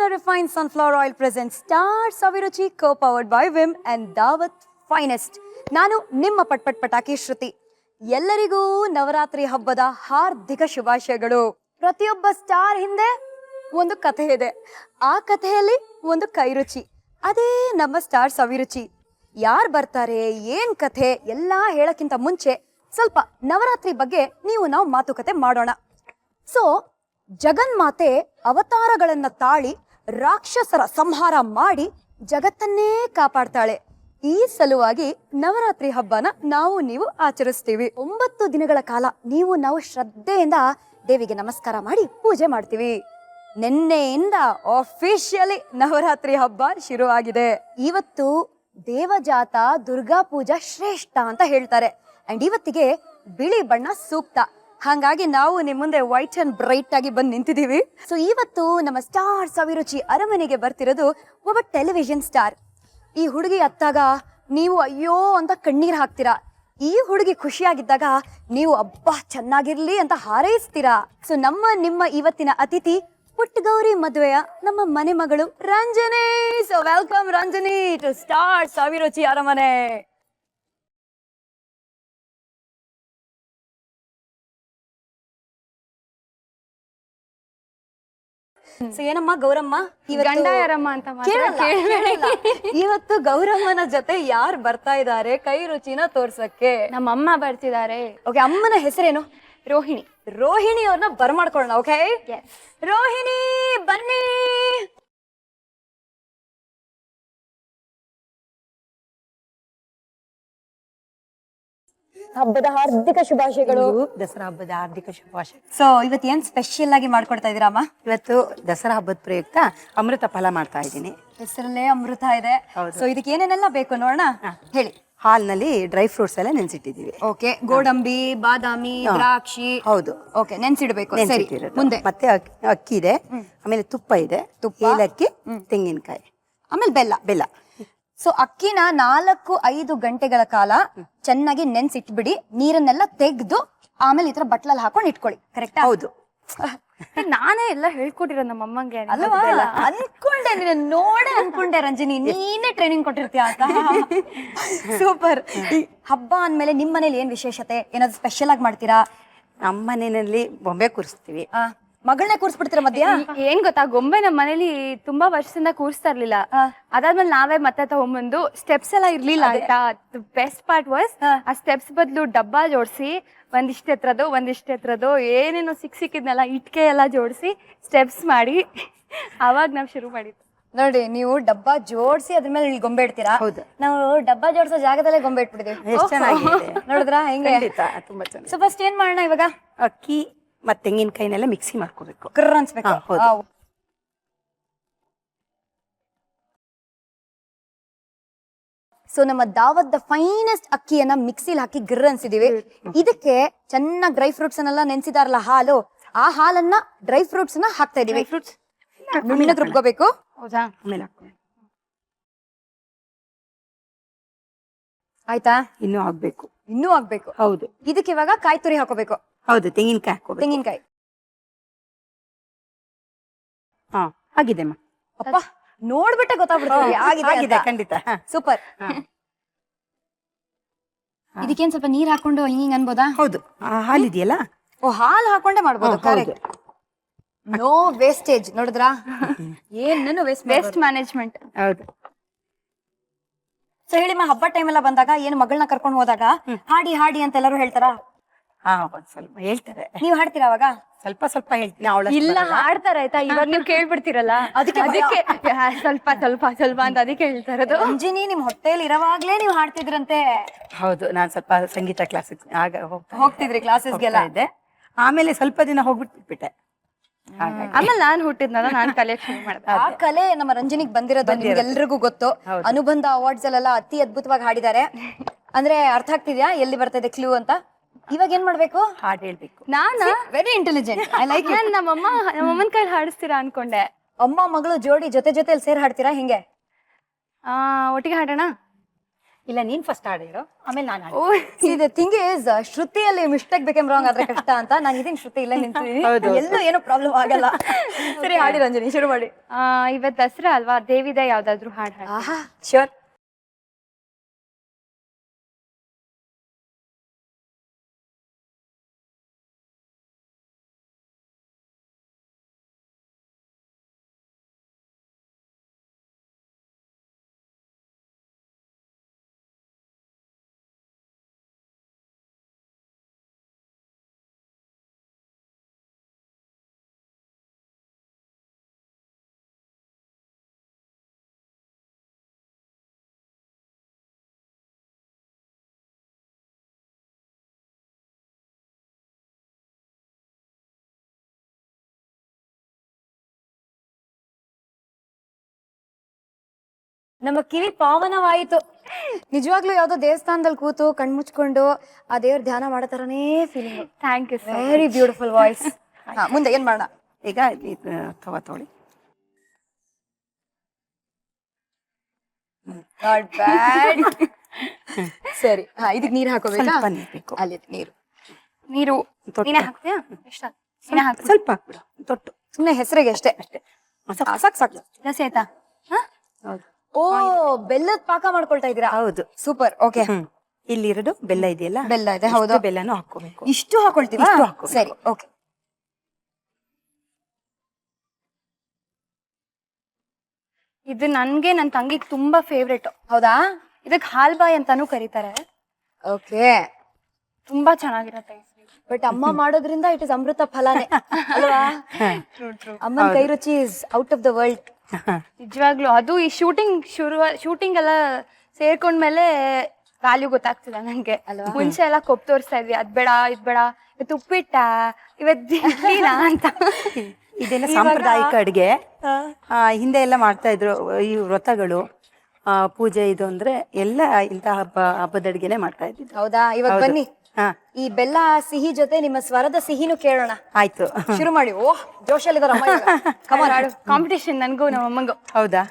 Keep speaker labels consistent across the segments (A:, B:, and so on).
A: Ultra Refined Sunflower Oil presents Star Saviruchi co-powered by Vim and Daawat Finest. ನಾನು ನಿಮ್ಮ ಪಟ್ಪಟ್ ಪಟಾಕಿ ಶ್ರುತಿ. ಎಲ್ಲರಿಗೂ ನವರಾತ್ರಿ ಹಬ್ಬದ ಹಾರ್ದಿಕ ಶುಭಾಶಯಗಳು. ಪ್ರತಿಯೊಬ್ಬ ಸ್ಟಾರ್ ಹಿಂದೆ ಒಂದು ಕಥೆ ಇದೆ. ಆ ಕಥೆಯಲ್ಲಿ ಒಂದು ಕೈರುಚಿ. ಅದೇ ನಮ್ಮ ಸ್ಟಾರ್ ಸವಿರುಚಿ. ಯಾರು ಬರ್ತಾರೆ, ಏನ್ ಕಥೆ ಎಲ್ಲ ಹೇಳಕ್ಕಿಂತ ಮುಂಚೆ ಸ್ವಲ್ಪ ನವರಾತ್ರಿ ಬಗ್ಗೆ ನಾವು ಮಾತುಕತೆ ಮಾಡೋಣ. ಸೊ ಜಗನ್ಮಾತೆ ಅವತಾರಗಳನ್ನ ತಾಳಿ ರಾಕ್ಷಸರ ಸಂಹಾರ ಮಾಡಿ ಜಗತ್ತನ್ನೇ ಕಾಪಾಡ್ತಾಳೆ. ಈ ಸಲುವಾಗಿ ನವರಾತ್ರಿ ಹಬ್ಬನ ನೀವು ಆಚರಿಸ್ತೀವಿ. 9 ದಿನಗಳ ಕಾಲ ನಾವು ಶ್ರದ್ಧೆಯಿಂದ ದೇವಿಗೆ ನಮಸ್ಕಾರ ಮಾಡಿ ಪೂಜೆ ಮಾಡ್ತೀವಿ. ನಿನ್ನೆಯಿಂದ ಆಫಿಷಿಯಲಿ ನವರಾತ್ರಿ ಹಬ್ಬ ಶುರುವಾಗಿದೆ. ಇವತ್ತು ದೇವಜಾತ ದುರ್ಗಾ ಪೂಜಾ ಶ್ರೇಷ್ಠ ಅಂತ ಹೇಳ್ತಾರೆ. ಅಂಡ್ ಇವತ್ತಿಗೆ ಬಿಳಿ ಬಣ್ಣ ಸೂಕ್ತ. ಹಾಗಾಗಿ ನಾವು ನಿಮ್ಮ ಮುಂದೆ ವೈಟ್ ಅಂಡ್ ಬ್ರೈಟ್ ಆಗಿ ಬಂದು ನಿಂತಿದ್ದೀವಿ. ಸೊ ಇವತ್ತು ನಮ್ಮ ಸ್ಟಾರ್ ಸವಿರುಚಿ ಅರಮನೆಗೆ ಬರ್ತಿರೋದು ಒಬ್ಬ ಟೆಲಿವಿಷನ್ ಸ್ಟಾರ್. ಈ ಹುಡುಗಿ ಅತ್ತಾಗ ನೀವು ಅಯ್ಯೋ ಅಂತ ಕಣ್ಣೀರ್ ಹಾಕ್ತೀರಾ. ಈ ಹುಡುಗಿ ಖುಷಿಯಾಗಿದ್ದಾಗ ನೀವು ಅಬ್ಬಾ ಚೆನ್ನಾಗಿರ್ಲಿ ಅಂತ ಹಾರೈಸ್ತೀರಾ. ಸೊ ನಿಮ್ಮ ಇವತ್ತಿನ ಅತಿಥಿ ಪುಟ್ಟಗೌರಿ ಮದುವೆಯ ನಮ್ಮ ಮನೆ ಮಗಳು Ranjani. So welcome Ranjani to star Saviruchi Aramane. So ಏನಮ್ಮ ಗೌರಮ್ಮ,
B: ಗಂಡ ಯಾರಮ್ಮ ಅಂತ
A: ಇವತ್ತು ಗೌರಮ್ಮನ ಜೊತೆ ಯಾರು ಬರ್ತಾ ಇದ್ದಾರೆ ಕೈ ರುಚಿನ ತೋರ್ಸಕ್ಕೆ?
B: ನಮ್ಮಮ್ಮ ಬರ್ತಿದ್ದಾರೆ.
A: ಓಕೆ, ಅಮ್ಮನ ಹೆಸರೇನು?
B: ರೋಹಿಣಿ.
A: ರೋಹಿಣಿ ಅವ್ರನ್ನ ಬರ್ಮಾಡ್ಕೊಳ್ಳೋಣ. ಓಕೆ, ರೋಹಿಣಿ ಬನ್ನಿ. ಹಬ್ಬದ ಹಾರ್ದಿಕ ಶುಭಾಶಯಗಳು.
C: ದಸರಾ ಹಬ್ಬದ ಹಾರ್ದಿಕ ಶುಭಾಶಯ.
A: ಸೊ ಇವತ್ತು ಏನ್ ಸ್ಪೆಷಲ್ ಆಗಿ ಮಾಡ್ಕೊಡ್ತಾ ಇದೀರಮ್ಮ?
C: ಇವತ್ತು ದಸರಾ ಹಬ್ಬದ ಪ್ರಯುಕ್ತ ಅಮೃತ ಫಲ ಮಾಡ್ತಾ ಇದ್ದೀನಿ.
A: ಹೆಸರಲ್ಲೇ ಅಮೃತ ಇದೆ. ಸೊ ಇದಕ್ಕೆ ಏನೇನೆಲ್ಲ ಬೇಕು ನೋಡೋಣ, ಹೇಳಿ.
C: ಹಾಲ್ನಲ್ಲಿ ಡ್ರೈ ಫ್ರೂಟ್ಸ್ ಎಲ್ಲ ನೆನ್ಸಿಟ್ಟಿದೀವಿ.
A: ಓಕೆ, ಗೋಡಂಬಿ, ಬಾದಾಮಿ, ದ್ರಾಕ್ಷಿ.
C: ಹೌದು,
A: ಓಕೆ, ನೆನ್ಸಿಡ್ಬೇಕು. ಸರಿ, ಮುಂದೆ
C: ಮತ್ತೆ ಅಕ್ಕಿ ಇದೆ, ಆಮೇಲೆ ತುಪ್ಪ ಇದೆ, ಏಲಕ್ಕಿ, ತೆಂಗಿನಕಾಯಿ,
A: ಆಮೇಲೆ ಬೆಲ್ಲ. ಸೊ ಅಕ್ಕಿನ 4-5 ಗಂಟೆಗಳ ಕಾಲ ಚೆನ್ನಾಗಿ ನೆನ್ಸಿಟ್ಬಿಡಿ. ನೀರನ್ನೆಲ್ಲ ತೆಗೆದು ಆಮೇಲೆ ಈ ತರ ಬಟ್ಲಲ್ಲಿ ಹಾಕೊಂಡು ಇಟ್ಕೊಳ್ಳಿ. ಕರೆಕ್ಟಾ?
C: ಹೌದು.
B: ನಾನೇ ಎಲ್ಲ ಹೇಳ್ಕೊಟ್ಟಿರೋ ನಮ್ಮಮ್ಮಂಗೆ.
A: ಅಲ್ವಾ, ಅನ್ಕೊಂಡೆ, ಅನ್ಕೊಂಡೆ ರಂಜಿನಿ ನೀನೇ ಟ್ರೈನಿಂಗ್ ಕೊಟ್ಟಿರ್ತೀಯ ಅಂತ. ಸೂಪರ್. ಹಬ್ಬ ಅಂದ್ಮೇಲೆ ನಿಮ್ ಮನೇಲಿ ಏನ್ ವಿಶೇಷತೆ? ಏನಾದ್ರು ಸ್ಪೆಷಲ್ ಆಗಿ ಮಾಡ್ತೀರಾ?
C: ನಮ್ಮ ಮನೆಯಲ್ಲಿ ಬೊಂಬೆ ಕೂರಿಸ್ತೀವಿ.
A: ಮಗಳನ್ನೇ ಕೂರ್ಸ್ಬಿಡ್ತೀರ ಮಧ್ಯ?
B: ಏನ್ ಗೊತ್ತಾ, ಗೊಂಬೆ ನಮ್ಮ ಮನೇಲಿ ತುಂಬಾ ವರ್ಷದಿಂದ ಕೂರಿಸ್ತಾ ಇರ್ಲಿಲ್ಲ. ಅದಾದ್ಮೇಲೆ ನಾವೇ ಮತ್ತೆ ತಗೊಂಡ್ಬಂದು ಸ್ಟೆಪ್ಸ್ ಎಲ್ಲ ಇರ್ಲಿಲ್ಲ ಆಯ್ತಾ. ಬೆಸ್ಟ್ ಪಾರ್ಟ್ ವಾಸ್ ಆ ಸ್ಟೆಪ್ಸ್ ಬದಲು ಡಬ್ಬಾ ಜೋಡಿಸಿ ಒಂದಿಷ್ಟು ಎತ್ರದ್ದು ಏನೇನೋ ಸಿಕ್ಕಿದ್ನೆಲ್ಲ ಇಟ್ಕೆ ಎಲ್ಲ ಜೋಡಿಸಿ ಸ್ಟೆಪ್ಸ್ ಮಾಡಿ ಅವಾಗ ನಾವ್ ಶುರು ಮಾಡಿದ್ವಿ.
A: ನೋಡಿ, ನೀವು ಡಬ್ಬಾ ಜೋಡಿಸಿ ಅದ್ರ ಮೇಲೆ ಇಲ್ಲಿ ಗೊಂಬೆ ಇಡ್ತೀರಾ. ನಾವು ಡಬ್ಬಾ ಜೋಡಿಸೋ ಜಾಗದಲ್ಲೇ ಗೊಂಬೆ ಇಟ್ಬಿಟ್ಟಿದೀವಿ. ನೋಡಿದ್ರಾ ಹೆಂಗೆ?
C: ತುಂಬಾ ಚೆನ್ನಾಗಿ.
A: ಸೊ ಫಸ್ಟ್ ಏನ್ ಮಾಡೋಣ ಇವಾಗ?
C: ಅಕ್ಕಿ ಮತ್ತೆ ತೆಂಗಿನಕಾಯಿನೆಲ್ಲ ಮಿಕ್ಸಿ ಮಾಡ್ಕೋಬೇಕು.
A: ಕರ್ರ ಅನ್ಸ್ಬೇಕು. ಸೊ ನಮ್ಮ ದಾವತ್ ದ ಫೈನೆಸ್ಟ್ ಅಕ್ಕಿಯನ್ನ ಮಿಕ್ಸಿಲಿ ಹಾಕಿ ಗಿರ್ ಅನ್ಸಿದೀವಿ. ಇದಕ್ಕೆ ಚೆನ್ನಾಗಿ ಡ್ರೈ ಫ್ರೂಟ್ಸ್ ಅನ್ನೆಲ್ಲ ನೆನ್ಸಿದಾರಲ್ಲ ಹಾಲು, ಆ ಹಾಲನ್ನ ಡ್ರೈ ಫ್ರೂಟ್ಸ್ ನ ಹಾಕ್ತಾ ಇದೀವಿ. ನುಣ್ಣಗೆ ರುಬ್ಕೋಬೇಕು.
B: ಹೌದಾ?
A: ಆಯ್ತಾ?
C: ಇನ್ನೂ ಆಗ್ಬೇಕು. ಹೌದು.
A: ಇದಕ್ಕೆ ಇವಾಗ ಕಾಯಿ ತುರಿ ಹಾಕೋಬೇಕು.
C: ಹೌದು, ತೆಂಗಿನಕಾಯಿ ಹಾಕೋಬೇಕು.
A: ತೆಂಗಿನಕಾಯಿ
C: ಆಗಿದೆ.
A: ಅಪ್ಪ, ನೋಡ್ಬಿಟ್ಟೆ ಗೊತ್ತಾಗ್ಬಿಡುತ್ತೆ.
C: ಖಂಡಿತ.
A: ಸೂಪರ್. ಇದಕ್ಕೇನ್ ಸ್ವಲ್ಪ ನೀರ್ ಹಾಕೊಂಡು ಹಿಂಗ ಅನ್ಬೋದಾ?
C: ಹೌದು, ಹಾಲಿದೆಯಲ್ಲ,
A: ಹಾಲು ಹಾಕೊಂಡೆ ಮಾಡ್ಬೋದು. No wastage. ನೋಡಿದ್ರಾ, ಏನು ವೇಸ್ಟ್
B: ಮ್ಯಾನೇಜ್ಮೆಂಟ್.
C: ಹೌದು.
A: ಸೊ ಹೇಳಿಮ್ಮ, ಹಬ್ಬ ಟೈಮ್ ಎಲ್ಲ ಬಂದಾಗ ಏನು ಮಗಳನ್ನ ಕರ್ಕೊಂಡು ಹೋದಾಗ ಹಾಡಿ ಅಂತ ಎಲ್ಲರೂ ಹೇಳ್ತಾರ?
C: ಸ್ವಲ್ಪ ಹೇಳ್ತಾರೆ.
A: ನೀವ್ ಹಾಡ್ತೀರಾ ಅವಾಗ?
C: ಸ್ವಲ್ಪ ಹೇಳ್ತೀನಿ.
B: ಇಲ್ಲ, ಹಾಡ್ತಾರೆ ಆಯ್ತಾ. ಇವಾಗ ನೀವು ಕೇಳ್ಬಿಡ್ತೀರಲ್ಲ, ಅದಕ್ಕೆ ಸ್ವಲ್ಪ ಅಂತ ಅದಕ್ಕೆ ಹೇಳ್ತಾ ಇರೋದು.
A: ಅಂಜಿನಿ, ನಿಮ್ ಹೊಟ್ಟೆಲಿ ಇರೋವಾಗ್ಲೇ ನೀವು ಹಾಡ್ತಿದ್ರಂತೆ?
C: ಹೌದು, ನಾನ್ ಸ್ವಲ್ಪ ಸಂಗೀತ ಕ್ಲಾಸ್
A: ಹೋಗ್ತಿದ್ರಿ ಕ್ಲಾಸಸ್ಗೆಲ್ಲ
C: ಇದ್ದೆ. ಆಮೇಲೆ ಸ್ವಲ್ಪ ದಿನ ಹೋಗ್ಬಿಟ್ಬಿಟ್ಟೆ.
B: ಆಮೇಲೆ ನಾನ್ ಹುಟ್ಟಿದ್ನಲ್ಲ, ನಾನ್ ಕಲಿಯಕ್ ಶುರು ಮಾಡಿದೆ.
A: ಆ ಕಲೆ ನಮ್ಮ ರಂಜನಿಗೆ ಬಂದಿರೋದು ನಿಮ್ಗೆಲ್ರಿಗೂ ಗೊತ್ತು. ಅನುಬಂಧ ಅವಾರ್ಡ್ಸ್ ಅಲ್ಲೆಲ್ಲ ಅತಿ ಅದ್ಭುತವಾಗಿ ಹಾಡಿದ್ದಾರೆ. ಅಂದ್ರೆ ಅರ್ಥ ಆಗ್ತಿದ್ಯಾ ಎಲ್ಲಿ ಬರ್ತಾ ಇದೆ ಕ್ಲೂ ಅಂತ? ಇವಾಗ ಏನ್ ಮಾಡ್ಬೇಕು?
C: ಹಾಡ್ ಹೇಳ್ಬೇಕು.
B: ನಾನ
A: very intelligent. I like it.
B: ನಮ್ಮಮ್ಮನ ಕೈಲಿ ಹಾಡಿಸ್ತೀರಾ ಅನ್ಕೊಂಡೆ.
A: ಅಮ್ಮ ಮಗಳು ಜೋಡಿ ಜೊತೆಲಿ ಸೇರಿ ಹಾಡ್ತೀರಾ ಹಿಂಗೆ?
B: ಒಟ್ಟಿಗೆ ಹಾಡೋಣ.
C: ಇಲ್ಲ ನೀನ್ ಫಸ್ಟ್ ಹಾಡಿರೋ ಆಮೇಲೆ ನಾನು
B: ಓ
A: ದ ಥಿಂಗ್ ಇಸ್ ಶ್ರುತಿಯಲ್ಲಿ ಮಿಸ್ಟೇಕ್ ಬೇಕೆಮ್ ರಾಂಗ್ ಆದ್ರೆ ಕಷ್ಟ ಅಂತ ನಾನು ಇದೀನಿ ಶ್ರುತಿ ಇಲ್ಲ ನಿಂತೀನಿ ಎಲ್ಲೂ ಏನೋ ಪ್ರಾಬ್ಲಮ್ ಆಗಲ್ಲ. ಸರಿ ಹಾಡಿ ರಂಜನಿ, ಶುರು ಮಾಡಿ.
B: ಇವತ್ತು ದಸರಾ ಅಲ್ವಾ, ದೇವಿದ ಯಾವ್ದಾದ್ರು ಹಾಡು ಹಾಡಿ.
A: ಆಹಾ ಶ್ಯೂರ್. ನಮ್ಮ ಕಿವಿ ಪಾವನವಾಯಿತು. ನಿಜವಾಗ್ಲೂ ಯಾವ್ದೋ ದೇವಸ್ಥಾನದಲ್ಲಿ ಕೂತು ಕಣ್ಮುಚ್ಕೊಂಡು ಆ ದೇವ್ರ ಧ್ಯಾನ ಮಾಡೋ ತರನೇ feeling.
B: Thank you sir.
A: Very beautiful voice. ಮುಂದೆ ಏನ್ ಮಾಡೋಣ
C: ಈಗ ಕವ ತೊಳಿ.
A: Not bad. ಸರಿ, ಇದಕ್ ನೀರ್ ಹಾಕೋಬೇಕಾ?
C: ಸ್ವಲ್ಪ ನೀರ್ ಬೇಕು.
A: ಅಲ್ಲಿ ನೀರು
B: ನೀರು ನೀನೇ ಹಾಕ್ತೀಯಾ? ಎಷ್ಟ ನೀನೇ ಹಾಕ್.
C: ಸ್ವಲ್ಪ ಹಾಕ್ಬಿಡು, ತೊಟ್ಟು.
A: ಸುಮ್ನೆ ಹೆಸರಿಗೆ ಅಷ್ಟೇ. ಸಾಕ್ ಸಾಕು.
B: ಜಾಸ್ತಿ ಆಯ್ತಾ?
C: ಹೌದು.
A: ಓ, ಬೆಲ್ಲದ ಪಾಕ ಮಾಡ್ಕೊಳ್ತಾ ಇದೀರಾ?
C: ಹೌದು.
A: ಸೂಪರ್. ಓಕೆ,
C: ಇಲ್ಲಿ ಎರಡು ಬೆಲ್ಲ ಇದೆಯಲ್ಲ,
A: ಬೆಲ್ಲ ಇದೆ. ಹೌದು,
C: ಇಷ್ಟು ಬೆಲ್ಲನೂ ಹಾಕೋಬೇಕು.
A: ಇಷ್ಟು ಹಾಕೊಳ್ತೀವಿ.
C: ಇಷ್ಟು ಹಾಕ್ಕೋಬೇಕು.
A: ಸರಿ, ಓಕೆ.
B: ಇದು ನನ್ಗೆ ನನ್ ತಂಗಿಗೆ ತುಂಬಾ ಫೇವ್ರೇಟ್.
A: ಹೌದಾ?
B: ಇದಕ್ ಹಾಲ್ಬಾಯಿ ಅಂತಾನೂ ಕರೀತಾರೆ.
A: ಓಕೆ,
B: ತುಂಬಾ ಚೆನ್ನಾಗಿರತ್ತೆ.
A: ಬಟ್ ಅಮ್ಮ ಮಾಡೋದ್ರಿಂದ ಇಟ್ ಇಸ್ ಅಮೃತ ಫಲಾನೆ ಅಲ್ವಾ? ಅಮ್ಮನ ಕೈ ರುಚಿ is out of the world.
B: ನಿಜವಾಗ್ಲು ಅದು ಈ ಶೂಟಿಂಗ್ ಎಲ್ಲ ಸೇರ್ಕೊಂಡ್ಮೇಲೆ ವ್ಯಾಲ್ಯೂ ಗೊತ್ತಾಗ್ತಿಲ್ಲ ನಂಗೆ. ಮುಂಚೆ ಎಲ್ಲ ಕೊಪ್ಪು ತೋರಿಸ್ತಾ ಇದ್ವಿ, ಅದ್ ಬೇಡ ಇದ್ ಬೇಡ, ಇವತ್ತು ಉಪ್ಪಿಟ್ಟ, ಇವತ್ತು ಇಡ್ಲಿನಾ ಅಂತ.
C: ಇದೆಲ್ಲ ಸಾಂಪ್ರದಾಯಿಕ ಅಡುಗೆ. ಹಿಂದೆ ಎಲ್ಲ ಮಾಡ್ತಾ ಇದ್ರು ಈ ವ್ರತಗಳು, ಪೂಜೆ, ಇದು ಅಂದ್ರೆ ಎಲ್ಲ ಇಂಥ ಹಬ್ಬದ ಅಡುಗೆನೆ ಮಾಡ್ತಾ ಇದ್ದಿದ್ದು.
A: ಹೌದಾ? ಇವಾಗ ಬನ್ನಿ, ಈ ಬೆಲ್ಲ ಸಿಹಿ ಜೊತೆ ನಿಮ್ಮ ಸ್ವರದ ಸಿಹಿನೂ ಕೇಳೋಣ.
C: ಆಯ್ತು,
A: ಶುರು ಮಾಡಿ. ಓಹ್, ಜೋಶಲ್ಲಿದಾರ
B: ಕಾಂಪಿಟೇಷನ್ ನನ್ಗೂ ನಮ್ಮ ಅಮ್ಮಂಗೂ.
C: ಹೌದಾ?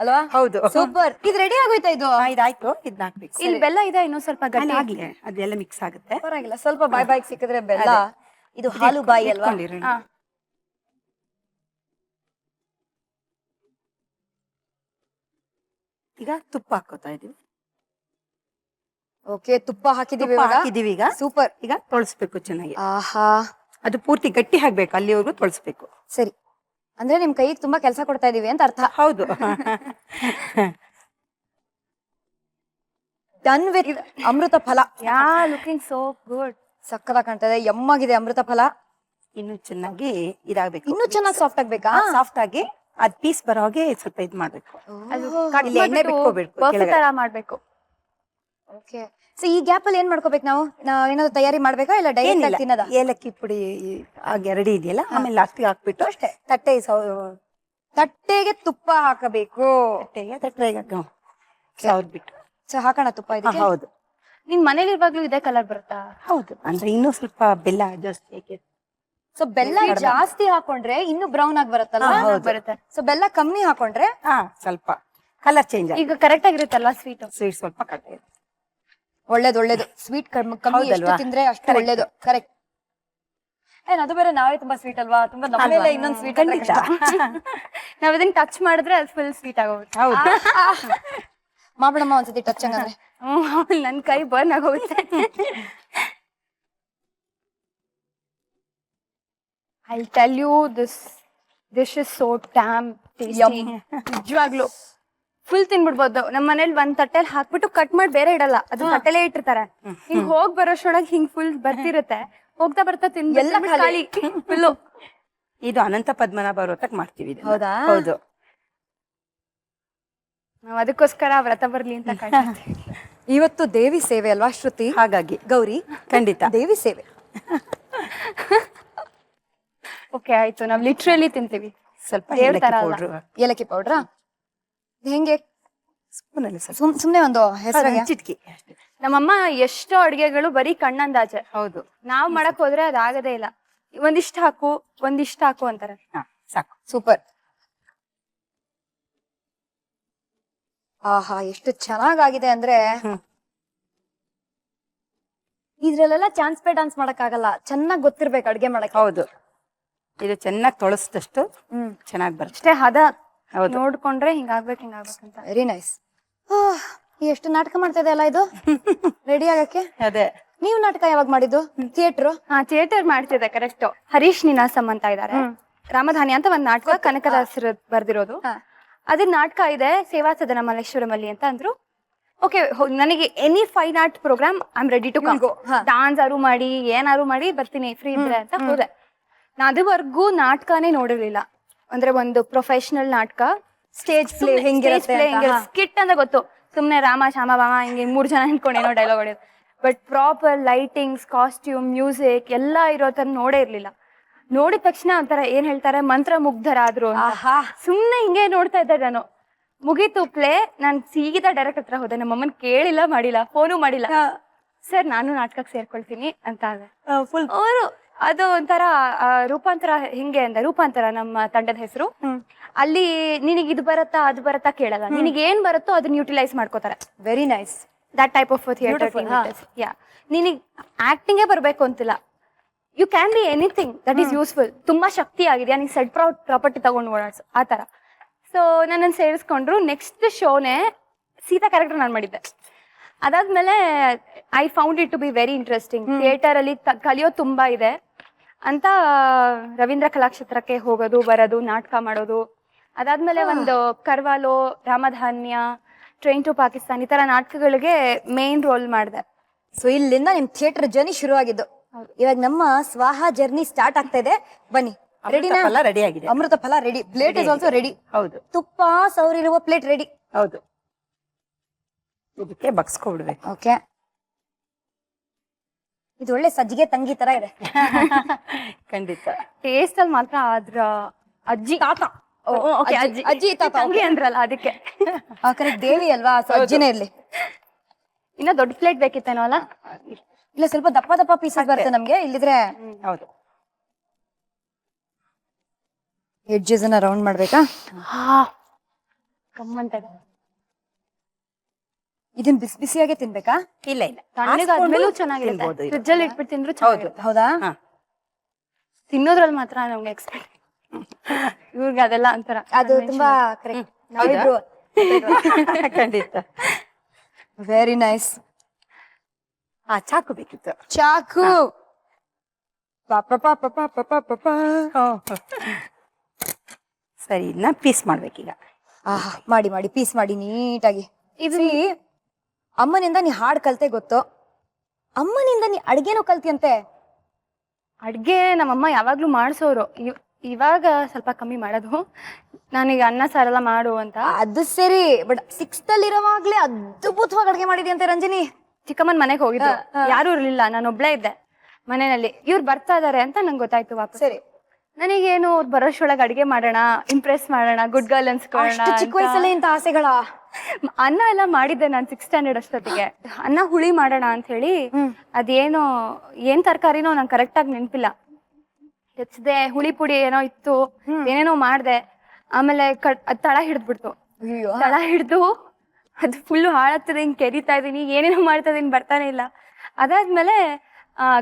A: ಅಲ್ವಾ?
C: ಹೌದು.
A: ಸೂಪರ್. ಇದು ರೆಡಿ ಆಗೋಯ್ತಾ? ಇದು
C: ಇದಾಯ್ತು, ಇದನ್ನ ಹಾಕ್ಬೇಕು.
B: ಇಲ್ಲಿ ಬೆಲ್ಲ ಇದೆ, ಇನ್ನೂ ಸ್ವಲ್ಪ ಗಟ್ಟಿ
C: ಆಗ್ಲಿ, ಅದೆಲ್ಲ ಮಿಕ್ಸ್ ಆಗುತ್ತೆ.
A: ಪರವಾಗಿಲ್ಲ, ಸ್ವಲ್ಪ ಬಾಯಿ ಸಿಕ್ಕಿದ್ರೆ ಬೆಲ್ಲ. ಇದು ಹಾಲು ಬಾಯಿ ಅಲ್ವಾ?
C: ಈಗ ತುಪ್ಪ ಹಾಕೋತಾ ಇದೀವಿ.
A: ಓಕೆ, ತುಪ್ಪ ಹಾಕಿದೀವಿ
C: ಈಗ.
A: ಸೂಪರ್.
C: ಈಗ ತೊಳಸ್ಬೇಕು ಚೆನ್ನಾಗಿ.
A: ಆಹಾ,
C: ಅದು ಪೂರ್ತಿ ಗಟ್ಟಿ ಆಗ್ಬೇಕು, ಅಲ್ಲಿವರೆಗೂ ತೊಳಸ್ಬೇಕು.
A: ಸರಿ, ಅಂದ್ರೆ ನಿಮ್ ಕೈಗೆ ತುಂಬಾ ಕೆಲಸ ಕೊಡ್ತಾ ಇದೀವಿ ಅಂತ ಅರ್ಥ.
C: ಹೌದು.
A: ಡನ್ ವಿತ್ ಅಮೃತ ಫಲ.
B: ಯಾ, ಲುಕಿಂಗ್ ಸೋ ಗುಡ್.
A: ಸಕ್ಕದಾಗ ಕಾಣ್ತಾ ಇದೆ, ಯಮ್ಮಾಗಿದೆ ಅಮೃತ ಫಲ.
C: ಇನ್ನು ಚೆನ್ನಾಗಿ ಇದಾಗಬೇಕು.
A: ಇನ್ನೂ ಚೆನ್ನಾಗಿ ಸಾಫ್ಟ್ ಆಗ್ಬೇಕಾ?
C: ಸಾಫ್ಟ್ ಆಗಿ ಅದ್ ಪೀಸ್ ಬರೋ ಹಾಗೆ ಸ್ವಲ್ಪ ಇದ್ ಮಾಡ್ಬೇಕು.
B: ಅದು
C: ಎಣ್ಣೆ ಬಿಟ್ಕೋಬೇಕು,
B: ಬರ್ಫಿ ತರ ಮಾಡ್ಬೇಕು.
A: ಓಕೆ, ಸೊ ಈ ಗ್ಯಾಪ್ ಅಲ್ಲಿ ಏನ್ ಮಾಡ್ಕೋಬೇಕು ನಾವು? ಏನಾದ್ರು ತಯಾರಿ ಮಾಡ್ಬೇಕಾ ಇಲ್ಲ ಡೈರೆಕ್ಟ್ ಆಗಿ ತಿನ್ನೋದಾ?
C: ಏಲಕ್ಕಿ ಪುಡಿ ಹಾಗೆ ರೆಡಿ ಇದೆಯಲ್ಲ, ಆಮೇಲೆ ಲಾಸ್ಟಿಗೆ ಹಾಕ್ಬಿಟ್ಟು
A: ಅಷ್ಟೇ.
C: ತಟ್ಟೆಗೆ
A: ತುಪ್ಪ ಹಾಕಬೇಕು.
C: ತಟ್ಟೆಗೆ ಬಿಟ್ಟು
A: ಸೊ ಹಾಕೋಣ ತುಪ್ಪ ಇದಕ್ಕೆ.
C: ಹೌದು.
B: ನಿನ್ ಮನೇಲಿ ಇರುವಾಗ್ಲೂ ಇದೇ ಕಲರ್ ಬರುತ್ತಾ?
C: ಹೌದು, ಅಂದ್ರೆ ಇನ್ನೂ ಸ್ವಲ್ಪ ಬೆಲ್ಲ ಜಾಸ್ತಿ.
A: ಸೊ ಬೆಲ್ಲ ಜಾಸ್ತಿ ಹಾಕೊಂಡ್ರೆ ಇನ್ನು ಬ್ರೌನ್ ಆಗಿ ಬರುತ್ತಲ್ಲ?
B: ಬರುತ್ತೆ.
A: ಸೊ ಬೆಲ್ಲ ಕಮ್ಮಿ ಹಾಕೊಂಡ್ರೆ
C: ಸ್ವಲ್ಪ ಕಲರ್ ಚೇಂಜ್.
B: ಈಗ ಕರೆಕ್ಟ್ ಆಗಿರುತ್ತಲ್ವಾ ಸ್ವೀಟ್?
C: ಸ್ವೀಟ್ ಸ್ವಲ್ಪ ಕಡಿಮೆ.
A: ಒಳ್ಳೇದು. ಸ್ವೀಟ್ ಕಮ್ಮಿ ಎಷ್ಟು ತಿಂದ್ರೆ ಅಷ್ಟು ಒಳ್ಳೇದು. ಕರೆಕ್ಟ್. ಅದು ಬೇರೆ ನಾವೇ ತುಂಬಾ ಸ್ವೀಟ್ ಅಲ್ವಾ? ತುಂಬಾ ನಮ್ಮಲ್ಲೇ ಇನ್ನೊಂದು ಸ್ವೀಟ್
B: ನಾವ್ ಇದನ್ನ ಟಚ್ ಮಾಡಿದ್ರೆ ಅದು ಫುಲ್ ಸ್ವೀಟ್ ಆಗೋಗುತ್ತೆ.
C: ಹೌದು.
A: ಮಾಡ್ಬಿಡಮ್ಮ ಒಂದ್ಸತಿ ಟಚ್ ಹಂಗಂದ್ರೆ.
B: ನನ್ ಕೈ ಬರ್ನ್ ಆಗೋಗುತ್ತೆ. I'll tell you, this dish is so damn tasty.
A: Yum.
B: ನಿಜವಾಗ್ಲು ಫುಲ್ ತಿನ್ಬಿಡ್ಬೋದು. ನಮ್ಮ ಮನೇಲಿ ಒಂದ್ ತಟ್ಟೆಲಿ ಹಾಕ್ಬಿಟ್ಟು ಕಟ್ ಮಾಡಿ ಬೇರೆ ಇಡಲ್ಲ, ಅದು ತಟ್ಟೆಲೇ ಇಟ್ಟಿರ್ತಾರೆ. ಹಿಂಗ್ ಹೋಗ್ ಬರೋಷ್ಟೊಳಗೆ ಹಿಂಗ್ ಫುಲ್ ಬರ್ತಿರುತ್ತೆ, ಹೋಗ್ತಾ ಬರ್ತಾ
A: ಎಲ್ಲ ಖಾಲಿ.
B: ಫುಲ್ಲು.
C: ಇದು ಅನಂತ ಪದ್ಮನಾಭ ವ್ರತಕ್ಕೆ ಮಾಡ್ತೀವಿ ಇದನ್ನ.
A: ಹೌದಾ?
C: ಹೌದು.
B: ನಾವ್ ಅದಕ್ಕೋಸ್ಕರ ವ್ರತ ಬರ್ಲಿ ಅಂತ ಕಾಯ್ತೀವಿ.
A: ಇವತ್ತು ದೇವಿ ಸೇವೆ ಅಲ್ವಾ ಶ್ರುತಿ?
C: ಹಾಗಾಗಿ
A: ಗೌರಿ
C: ಖಂಡಿತ
A: ದೇವಿ ಸೇವೆ.
B: ಓಕೆ ಆಯ್ತು, ನಾವ್ ಲಿಟ್ರಲಿ ತಿಂತೀವಿ.
C: ಸ್ವಲ್ಪ
B: ದೇವ್ರ
C: ಏಲಕ್ಕಿ
B: ತರ ಅಲ್ಲ.
C: powder.
A: ಏಲಕ್ಕಿ ಪೌಡ್ರಾ? ಹೆಂಗೆ?
C: ಸ್ಪೂನಲ್ಲಿ ಸ್ವಲ್ಪ
A: ಸುಮ್ನೆ ಒಂದು ಹೆಸರಾಗೆ
C: ಚಿಟ್ಕಿ.
B: ನಮ್ಮಮ್ಮ ಎಷ್ಟೋ ಅಡ್ಗೆಗಳು ಬರೀ ಕಣ್ಣಂದಾಜೆ.
C: ಹೌದು.
B: ನಾವ್ ಮಾಡಕ್ ಹೋದ್ರೆ ಅದಾಗದೇ ಇಲ್ಲ. ಒಂದಿಷ್ಟು ಹಾಕು ಒಂದಿಷ್ಟು ಹಾಕು ಅಂತಾರೆ.
C: ಹಾ ಸಾಕು.
A: ಸೂಪರ್. ಆಹಾ ಎಷ್ಟು ಚೆನ್ನಾಗಾಗಿದೆ ಅಂದ್ರೆ ಇದ್ರಲ್ಲೆಲ್ಲ ಚಾನ್ಸ್ ಪೇ ಡಾನ್ಸ್ ಮಾಡಕ್ ಆಗಲ್ಲ, ಚೆನ್ನಾಗ್ ಗೊತ್ತಿರ್ಬೇಕು ಅಡ್ಗೆ ಮಾಡಕ್.
C: ಹೌದು. ಇದು ಚೆನ್ನಾಗಿ ತೊಳಸಿದಷ್ಟು ಚೆನ್ನಾಗಿ ಬರುತ್ತೆ.
B: ಅಷ್ಟೇ ಹದ
C: ಹೌದು.
B: ನೋಡ್ಕೊಂಡ್ರೆ ಹಿಂಗಾಗ್ಬೇಕಂತ.
A: Very nice. ಎಷ್ಟು ನಾಟಕ ಮಾಡ್ತಾ ಇದೆ ಅಲ್ಲ ಇದು ರೆಡಿ ಆಗಕ್ಕೆ.
C: ಅದೇ.
A: ನೀವು ನಾಟಕ ಯಾವಾಗ ಮಾಡಿದ್ದು? ಥಿಯೇಟರ್?
B: ಹಾ ಥಿಯೇಟರ್ ಮಾಡ್ತಿದ್ದೆ, ಕರೆಕ್ಟ್. ಹರೀಶ್ ನಿನಾಸಂ ಅಂತ ಇದ್ದಾರೆ. ರಾಮಧಾನಿ ಅಂತ ಒಂದ್ ನಾಟಕ ಕನಕದಾಸರು ಬರ್ದಿರೋದು. ಅದ್ರ ನಾಟಕ ಇದೆ ಸೇವಾ ಸದನ ಮಲ್ಲೇಶ್ವರಮಲ್ಲಿ ಅಂತ ಅಂದ್ರು. ಓಕೆ, ನನಗೆ any fine art program I am ready to come. Dance ಆರು ಮಾಡಿ ಏನಾರು ಮಾಡಿ ಬರ್ತೀನಿ ಫ್ರೀ ಇದ್ರೆ ಅಂತ ಹೋದೆ. ನಾ ಅದುವರೆಗೂ ನಾಟಕನೇ ನೋಡಿರ್ಲಿಲ್ಲ. ಅಂದ್ರೆ ಒಂದು ಪ್ರೊಫೆಷನಲ್ ನಾಟಕ,
A: ಸ್ಟೇಜ್ ಪ್ಲೇ ಹೆಂಗಿರುತ್ತೆ?
B: ಸ್ಕಿಟ್ ಅಂತ ಗೊತ್ತು, ಸುಮ್ನೆ ರಾಮ ಶಾಮ ಬಾಮ ಹಿಂಗೆ 3 ಜನ ನಿಂತ್ಕೊಂಡು ಏನೋ ಡೈಲಾಗ್ ಹೊಡೆಯೋದು. But proper lightings, costume, music ಎಲ್ಲ ಇರೋ ತರ ನೋಡೇ ಇರ್ಲಿಲ್ಲ. ನೋಡಿದ ತಕ್ಷಣ ಒಂಥರ ಏನ್ ಹೇಳ್ತಾರೆ, ಮಂತ್ರ ಮುಗ್ಧರಾದ್ರು. ಸುಮ್ನೆ ಹಿಂಗೆ ನೋಡ್ತಾ ಇದ್ದೆ ನಾನು. ಮುಗೀತು ಪ್ಲೇ, ನಾನ್ ಸೀದಾ ಡೈರೆಕ್ಟ್ ಹತ್ರ ಹೋದೆ. ನಮ್ಮಮ್ಮನ್ ಕೇಳಿಲ್ಲ ಮಾಡಿಲ್ಲ, ಫೋನು ಮಾಡಿಲ್ಲ. ಸರ್ ನಾನು ನಾಟಕಕ್ಕೆ ಸೇರ್ಕೊಳ್ತೀನಿ ಅಂತ ಆದ್ರೆ ಅವರು ಅದು ಒಂಥರ ರೂಪಾಂತರ. ಹಿಂಗೆ ಅಂದ ರೂಪಾಂತರ ನಮ್ಮ ತಂಡದ ಹೆಸರು. ಅಲ್ಲಿ ನಿನಗೆ ಇದು ಬರತ್ತಾ ಅದು ಬರತ್ತಾ ಕೇಳಲ್ಲ, ನಿನಗೆ ಏನ್ ಬರುತ್ತೋ ಅದನ್ನ ಯುಟಿಲೈಸ್ ಮಾಡ್ಕೋತಾರೆ.
A: Very nice.
B: That type of theatre. Yeah, ನಿನಗೆ ಆಕ್ಟಿಂಗೇ ಬರ್ಬೇಕು ಅಂತಿಲ್ಲ, you can be anything that is useful. ತುಂಬಾ ಶಕ್ತಿ ಆಗಿದೆ, ನೀನ್ ಸೆಟ್ ಪ್ರಾಪರ್ಟಿ ತಗೊಂಡು ಓಡಾಡ್ಸು ಆ ತರ. ಸೊ ನನ್ನನ್ನು ಸೇರಿಸ್ಕೊಂಡ್ರು. ನೆಕ್ಸ್ಟ್ ಶೋನೇ ಸೀತಾ ಕ್ಯಾರೆಕ್ಟರ್ ನಾನು ಮಾಡಿದ್ದೆ. ಅದಾದ್ಮೇಲೆ I found it to be very interesting. Theatre ಅಲ್ಲಿ ಕಲಿಯೋದು ತುಂಬಾ ಇದೆ ಅಂತ ರವೀಂದ್ರ ಕಲಾಕ್ಷೇತ್ರಕ್ಕೆ ಹೋಗೋದು ಬರೋದು, ನಾಟಕ ಮಾಡೋದು. ಅದಾದ್ಮೇಲೆ ಒಂದು ಕರ್ವಾಲೋ, ರಾಮಧಾನ್ಯ, ಟ್ರೈನ್ ಟು ಪಾಕಿಸ್ತಾನ್ ಈ ತರ ನಾಟಕಗಳಿಗೆ ಮೇನ್ ರೋಲ್ ಮಾಡಿದೆ.
A: ಸೊ ಇಲ್ಲಿಂದ ನಿಮ್ ಥಿಯೇಟರ್ ಜರ್ನಿ ಶುರು ಆಗಿದ್ದು. ಇವಾಗ ನಮ್ಮ ಸ್ವಾಹ ಜರ್ನಿ ಸ್ಟಾರ್ಟ್ ಆಗ್ತಾ ಇದೆ. ಬನ್ನಿ. ರೆಡಿನಾ?
C: ರೆಡಿ ಆಗಿದೆ.
A: ಅಮೃತ ಫಲ ready. Plate is also ready.
C: ಹೌದು.
A: ತುಪ್ಪ ಸೌರಿರುವ ಪ್ಲೇಟ್ ರೆಡಿ.
C: ಹೌದು. ಇದಕ್ಕೆ ಬಗ್ಸ್ಕೊಬಿಡ್ಬೇಕು.
A: ಓಕೆ. ಇದು ಒಳ್ಳೆ ಸಜ್ಜಿಗೆ ತಂಗಿ ತರ ಇದೆ.
C: ಖಂಡಿತ.
B: ಟೇಸ್ಟ್ ಅಲ್ಲಿ ಮಾತ್ರ ಅದ್ರ ಅಜ್ಜಿ ತಾತ
A: ಅಜ್ಜಿ ತಾತ
B: ತಂಗಿ ಅಂದ್ರಲ್ಲ ಅದಕ್ಕೆ.
A: ಕರೆಕ್ಟ್. ದೇವಿ ಅಲ್ವಾ, ಸೊ ಅಜ್ಜಿನೇ ಇರ್ಲಿ.
B: ಇನ್ನ ದೊಡ್ಡ ಪ್ಲೇಟ್ ಬೇಕಿತ್ತೇನೋ ಅಲ್ಲ?
A: ಇಲ್ಲ, ಸ್ವಲ್ಪ ದಪ್ಪ ದಪ್ಪ ಪೀಸಸ್ ಬರುತ್ತೆ ನಮ್ಗೆ. ಇಲ್ಲಿದ್ರೆ
C: ಹೌದು.
A: ಎಡ್ಜಸ್ ಅನ್ನ ರೌಂಡ್ ಮಾಡ್ಬೇಕಾ?
B: ಗಮ್ಮಂತ.
A: ಇದನ್ ಬಿಸಿ ಬಿಸಿಯಾಗೆ ತಿನ್ಬೇಕಾ?
C: ಇಲ್ಲ ಇಲ್ಲ,
B: ತಣ್ಣಗಾದ್ಮೇಲೂ ಚೆನ್ನಾಗಿರುತ್ತೆ. ಫ್ರಿಜ್ ಅಲ್ಲಿ ಇಟ್ಬಿಟ್ಟು ತಿಂದ್ರು ಚೆನ್ನಾಗಿರುತ್ತೆ.
A: ಹೌದಾ?
B: ತಿನ್ನೋದ್ರಲ್ಲಿ ಮಾತ್ರ ನಮ್ಗೆ ಎಕ್ಸ್ಪೆಕ್ಟ್, ಇವ್ರಿಗೆ ಅದೆಲ್ಲ ಅಂತಾರ.
A: ಅದು ತುಂಬಾ ಕರೆಕ್ಟ್.
C: ಖಂಡಿತ.
A: Very nice.
C: ಚಾಕು ಬೇಕಿತ್ತು.
A: ಚಾಕು.
C: ಸರಿ, ಇದನ್ನ ಪೀಸ್ ಮಾಡ್ಬೇಕೀಗ.
A: ಮಾಡಿ ಮಾಡಿ ಪೀಸ್ ಮಾಡಿ ನೀಟಾಗಿ. ಇದು ಅಮ್ಮನಿಂದ ನೀ ಹಾಡ್ ಕಲ್ತೆ ಗೊತ್ತು, ಅಮ್ಮನಿಂದ ನೀ ಅಡ್ಗೆನೂ ಕಲ್ತಿಯಂತೆ.
B: ಅಡ್ಗೆ ನಮ್ಮಮ್ಮ ಯಾವಾಗ್ಲೂ ಮಾಡ್ಸೋರು. ಇವಾಗ ಸ್ವಲ್ಪ ಕಮ್ಮಿ ಮಾಡೋದು. ನಾನೀಗ ಅನ್ನ ಸಾರೆಲ್ಲ ಮಾಡು ಅಂತ.
A: ಅದು ಸರಿ, ಬಟ್ 6th ಅಲ್ಲಿ ಇರೋವಾಗ್ಲೇ ಅದ್ಭುತವಾಗಿ ಅಡ್ಗೆ ಮಾಡಿದ್ಯಂತೆ ರಂಜನಿ.
B: ಚಿಕ್ಕಮ್ಮನ ಮನೆಗೆ ಹೋಗಿದ್ದು, ಯಾರು ಇರ್ಲಿಲ್ಲ, ನಾನು ಒಬ್ಳೇ ಇದ್ದೆ ಮನೆಯಲ್ಲಿ. ಇವ್ರು ಬರ್ತಾ ಇದಾರೆ ಅಂತ ನಂಗೆ ಗೊತ್ತಾಯ್ತು ವಾಪಸ್.
A: ಸರಿ,
B: ನನಗೇನು ಅವ್ರು ಬರೋಷ್ರೊಳಗೆ ಅಡ್ಗೆ ಮಾಡೋಣ, ಇಂಪ್ರೆಸ್ ಮಾಡೋಣ, ಗುಡ್ ಗರ್ಲ್ ಅನ್ಸ್ಕೊಳ್ಳೋಣ.
A: ಚಿಕ್ಕ ವಯಸ್ಸಲ್ಲಿ ಇಂತ ಆಸೆಗಳ?
B: ಅನ್ನ ಎಲ್ಲ ಮಾಡಿದ್ದೆ ನಾನು 6th ಸ್ಟ್ಯಾಂಡರ್ಡ್ ಅಷ್ಟೊತ್ತಿಗೆ. ಅನ್ನ ಹುಳಿ ಮಾಡೋಣ ಅಂತ ಹೇಳಿ, ಅದೇನೋ ಏನ್ ತರಕಾರಿನೋ ನಂಗೆ ಕರೆಕ್ಟ್ ಆಗಿ ನೆನಪಿಲ್ಲ, ಹೆಚ್ಚದೆ ಹುಳಿ ಪುಡಿ ಏನೋ ಇತ್ತು, ಏನೇನೋ ಮಾಡ್ದೆ. ಆಮೇಲೆ ಅದ್ ತಳ ಹಿಡಿದ್ಬಿಡ್ತು. ತಳ ಹಿಡ್ದು ಅದು ಫುಲ್ ಹಾಳಾಗ್ತದೆ, ಹಿಂಗ್ ಕೆರಿತಾ ಇದೀನಿ, ಏನೇನೋ ಮಾಡ್ತಾ ಇದೀನಿ, ಬರ್ತಾನೆ ಇಲ್ಲ. ಅದಾದ್ಮೇಲೆ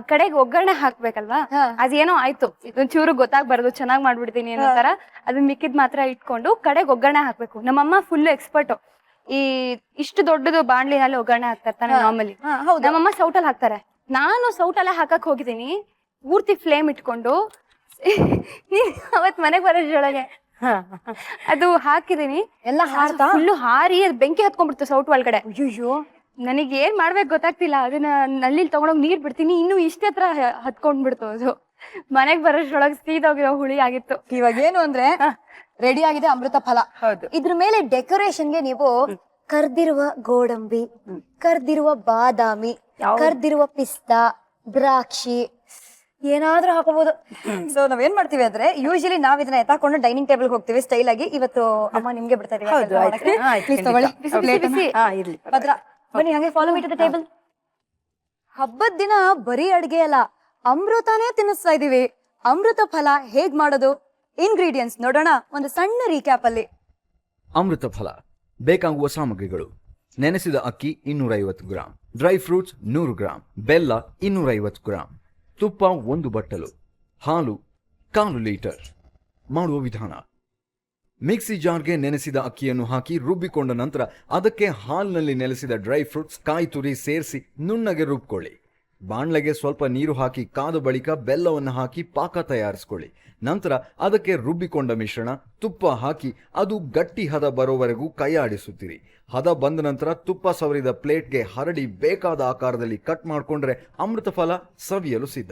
B: ಕಡೆಗೆ ಒಗ್ಗರಣೆ ಹಾಕ್ಬೇಕಲ್ವಾ, ಅದೇನೋ ಆಯ್ತು, ಇದೊಂದ್ ಚೂರು ಗೊತ್ತಾಗ್ಬಾರ್ದು, ಚೆನ್ನಾಗ್ ಮಾಡ್ಬಿಡ್ತೀನಿ ಅನ್ನೋ ತರ ಅದನ್ನ ಮಿಕ್ಕಿದ್ ಮಾತ್ರ ಇಟ್ಕೊಂಡು ಕಡೆಗೆ ಒಗ್ಗರಣೆ ಹಾಕ್ಬೇಕು. ನಮ್ಮಮ್ಮ ಫುಲ್ ಎಕ್ಸ್ಪರ್ಟ್. ಇಷ್ಟು ದೊಡ್ಡದು ಬಾಣ್ಲಿನಲ್ಲಿ ಒಗ್ಗರಣೆ ಹಾಕ್ತಾ ಇರ್ತಾನೆ ನಾರ್ಮಲಿ. ನಮ್ಮಮ್ಮ ಸೌಟಲ್ಲಿ ಹಾಕ್ತಾರೆ, ನಾನು ಸೌಟಲ್ಲೇ ಹಾಕಕ್ ಹೋಗಿದ್ದೀನಿ. ಪೂರ್ತಿ ಫ್ಲೇಮ್ ಇಟ್ಕೊಂಡು ಅವತ್ ಮನೆಗೆ ಬರೋದ್ರೊಳಗೆ ಅದು ಹಾಕಿದೀನಿ,
A: ಎಲ್ಲ ಹಾರ್ತಾ
B: ಫುಲ್ಲು ಹಾರಿ ಅದು ಬೆಂಕಿ ಹತ್ಕೊಂಡ್ಬಿಡ್ತು ಸೌಟ್ ಒಳಗಡೆ.
A: ಅಯ್ಯೋ
B: ನನಗೆ ಏನ್ ಮಾಡ್ಬೇಕು ಗೊತ್ತಾಗ್ತಿಲ್ಲ. ಅದನ್ನ ನಲ್ಲಿ ತಗೊಂಡೋಗಿ ನೀರ್ ಬಿಡ್ತೀನಿ, ಇನ್ನು ಇಷ್ಟೇ ಹತ್ರ ಹತ್ಕೊಂಡ್ಬಿಡ್ತು ಅದು. ಮನೆಗ್ ಬರೋಷ್ರೊಳಗೆ ಸೀದೋಗಿರೋ ಹುಳಿ ಆಗಿತ್ತು.
A: ಇವಾಗ ಏನು ಅಂದ್ರೆ ರೆಡಿ ಆಗಿದೆ ಅಮೃತ ಫಲ.
C: ಹೌದು.
A: ಇದ್ರ ಮೇಲೆ ಡೆಕೋರೇಷನ್ಗೆ ನೀವು ಕರ್ದಿರುವ ಗೋಡಂಬಿ, ಕರ್ದಿರುವ ಬಾದಾಮಿ, ಕರ್ದಿರುವ ಪಿಸ್ತಾ, ದ್ರಾಕ್ಷಿ ಏನಾದ್ರೂ ಹಾಕೋಬಹುದು. ಸೊ ನಾವೇನ್ ಮಾಡ್ತೀವಿ ಅಂದ್ರೆ ಯೂಶಲಿ ನಾವ್ ಇದನ್ನ ಎತ್ತಾಕೊಂಡು ಡೈನಿಂಗ್ ಟೇಬಲ್ ಹೋಗ್ತೀವಿ ಸ್ಟೈಲ್ ಆಗಿ. ಇವತ್ತು ಅಮ್ಮ ನಿಮ್ಗೆ ಬಿಡ್ತಾ ಇದೀವಿ.
C: ಹೌದು, ಆಯ್ತು.
A: Please ತಗೊಳ್ಳಿ.
B: ಬಿಸಿ.
C: ಇರ್ಲಿ.
A: ಭದ್ರ ಬನ್ನಿ, ಹಂಗೆ follow me to the table. ಹಬ್ಬದ ದಿನ ಬರೀ ಅಡ್ಗೆ ಅಲ್ಲ, ಅಮೃತನೇ ತಿನ್ನಿಸ್ತಾ ಇದೀವಿ. ಅಮೃತ ಫಲ ಹೇಗ್ ಮಾಡೋದು, ಇಂಗ್ರೀಡಿಯೆಂಟ್ಸ್ ನೋಡೋಣ ಒಂದು ಸಣ್ಣ ರೀಕ್ಯಾಪ್ ಅಲ್ಲಿ.
D: ಅಮೃತ ಫಲ ಬೇಕಾಗುವ ಸಾಮಗ್ರಿಗಳು: ನೆನೆಸಿದ ಅಕ್ಕಿ 250 ಗ್ರಾಂ, ಡ್ರೈ ಫ್ರೂಟ್ಸ್ 100 ಗ್ರಾಂ, ಬೆಲ್ಲ 250 ಗ್ರಾಂ, ತುಪ್ಪ 1 ಬಟ್ಟಲು, ಹಾಲು 1/4 ಲೀಟರ್. ಮಾಡುವ ವಿಧಾನ: ಮಿಕ್ಸಿ ಜಾರ್ಗೆ ನೆನೆಸಿದ ಅಕ್ಕಿಯನ್ನು ಹಾಕಿ ರುಬ್ಬಿಕೊಂಡ ನಂತರ ಅದಕ್ಕೆ ಹಾಲಿನಲ್ಲಿ ನೆಲೆಸಿದ ಡ್ರೈ ಫ್ರೂಟ್ಸ್, ಕಾಯಿ ತುರಿ ಸೇರಿಸಿ ನುಣ್ಣಗೆ ರುಬ್ಕೊಳ್ಳಿ. ಬಾಣ್ಲೆಗೆ ಸ್ವಲ್ಪ ನೀರು ಹಾಕಿ ಕಾದ ಬಳಿಕ ಬೆಲ್ಲವನ್ನು ಹಾಕಿ ಪಾಕ ತಯಾರಿಸಿಕೊಳ್ಳಿ. ನಂತರ ಅದಕ್ಕೆ ರುಬ್ಬಿಕೊಂಡ ಮಿಶ್ರಣ, ತುಪ್ಪ ಹಾಕಿ ಅದು ಗಟ್ಟಿ ಹದ ಬರೋವರೆಗೂ ಕೈಯಾಡಿಸುತ್ತೀರಿ. ಹದ ಬಂದ ನಂತರ ತುಪ್ಪ ಸವರಿದ ಪ್ಲೇಟ್ಗೆ ಹರಡಿ ಬೇಕಾದ ಆಕಾರದಲ್ಲಿ ಕಟ್ ಮಾಡಿಕೊಂಡ್ರೆ ಅಮೃತ ಫಲ ಸವಿಯಲು ಸಿದ್ಧ.